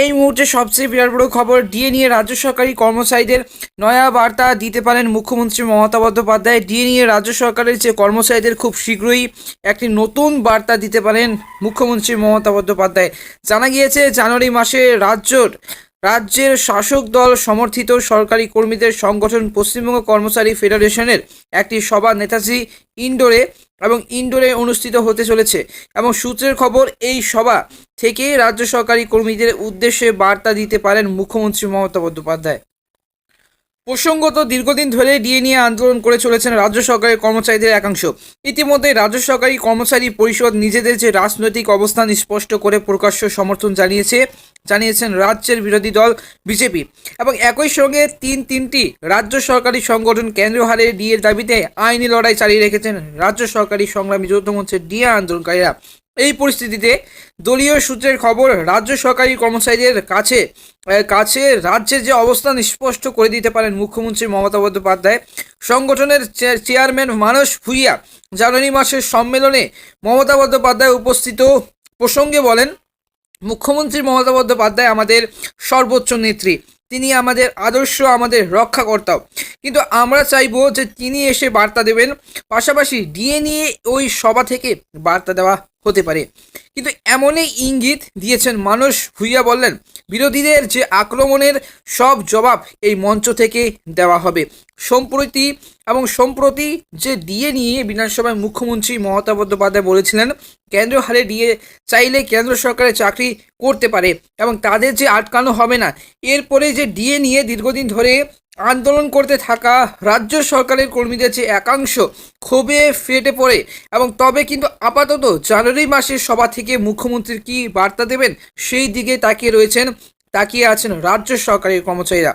এই মুহূর্তে সবচেয়ে বিরাট বড় খবর, ডিএ নিয়ে রাজ্য সরকারি কর্মচারীদের নয়া বার্তা দিতে পারেন মুখ্যমন্ত্রী মমতা বন্দ্যোপাধ্যায়। ডিএ নিয়ে রাজ্য সরকারের যে কর্মচারীদের খুব শীঘ্রই একটি নতুন বার্তা দিতে পারেন মুখ্যমন্ত্রী মমতা বন্দ্যোপাধ্যায়। জানা গিয়েছে জানুয়ারি মাসে রাজ্যের শাসক দল সমর্থিত সরকারি কর্মীদের সংগঠন পশ্চিমবঙ্গ কর্মচারী ফেডারেশনের একটি সভা নেতাজি ইন্ডোরে অনুষ্ঠিত হতে চলেছে এবং সূত্রের খবর এই সভা থেকে রাজ্য সরকারি কর্মীদের উদ্দেশ্যে বার্তা দিতে পারেন মুখ্যমন্ত্রী মমতা বন্দ্যোপাধ্যায়। প্রসঙ্গত, দীর্ঘদিন ধরে ডিএ নিয়ে আন্দোলন করে চলেছেন রাজ্য সরকারি কর্মচারীদের একাংশ। ইতিমধ্যে রাজ্য সরকারি কর্মচারী পরিষদ নিজেদের যে রাজনৈতিক অবস্থান স্পষ্ট করে প্রকাশ্য সমর্থন জানিয়েছেন রাজ্যের বিরোধী দল বিজেপি এবং একই সঙ্গে তিনটি রাজ্য সরকারি সংগঠন কেন্দ্রীয় হারে ডিএর দাবিতে আইনি লড়াই চালিয়ে রেখেছেন রাজ্য সরকারি সংগ্রামী যৌথ মঞ্চের ডিএ আন্দোলনকারীরা। এই পরিস্থিতিতে দলীয় সূত্রের খবর, রাজ্য সরকারি কর্মচারীদের কাছে রাজ্যের যে অবস্থান স্পষ্ট করে দিতে পারেন মুখ্যমন্ত্রী মমতা বন্দ্যোপাধ্যায়। সংগঠনের চেয়ারম্যান মানস ভুঁইয়া জানুয়ারি মাসের সম্মেলনে মমতা বন্দ্যোপাধ্যায় উপস্থিত প্রসঙ্গে বলেন, মুখ্যমন্ত্রী মমতা বন্দ্যোপাধ্যায় আমাদের সর্বোচ্চ নেত্রী, তিনি আমাদের আদর্শ, আমাদের রক্ষাকর্তাও, কিন্তু আমরা চাইবো যে তিনি এসে বার্তা দেবেন। পাশাপাশি ডিএ নিয়ে ওই সভা থেকে বার্তা দেওয়া হতে পারে। কিন্তু এমনই ইঙ্গিত দিয়েছেন মানস ভুঁইয়া। বললেন, বিরোধীদের যে আক্রমণের সব জবাব এই মঞ্চ থেকে দেওয়া হবে। সম্প্রতি যে ডিএ নিয়ে বিধানসভায় মুখ্যমন্ত্রী মমতা বন্দ্যোপাধ্যায় বলেছিলেন, কেন্দ্রীয় হারে ডিএ চাইলে কেন্দ্র সরকারে চাকরি করতে পারে এবং তাদের যে আটকানো হবে না। এরপরে যে ডিএ নিয়ে দীর্ঘদিন ধরে আন্দোলন করতে থাকা রাজ্য সরকারের কর্মীদের যে একাংশ ক্ষোভে ফেটে পড়ে এবং তবে কিন্তু আপাতত জানুয়ারি মাসের সভা থেকে মুখ্যমন্ত্রীর কি বার্তা দেবেন সেই দিকে তাকিয়ে আছেন রাজ্য সরকারের কর্মচারীরা।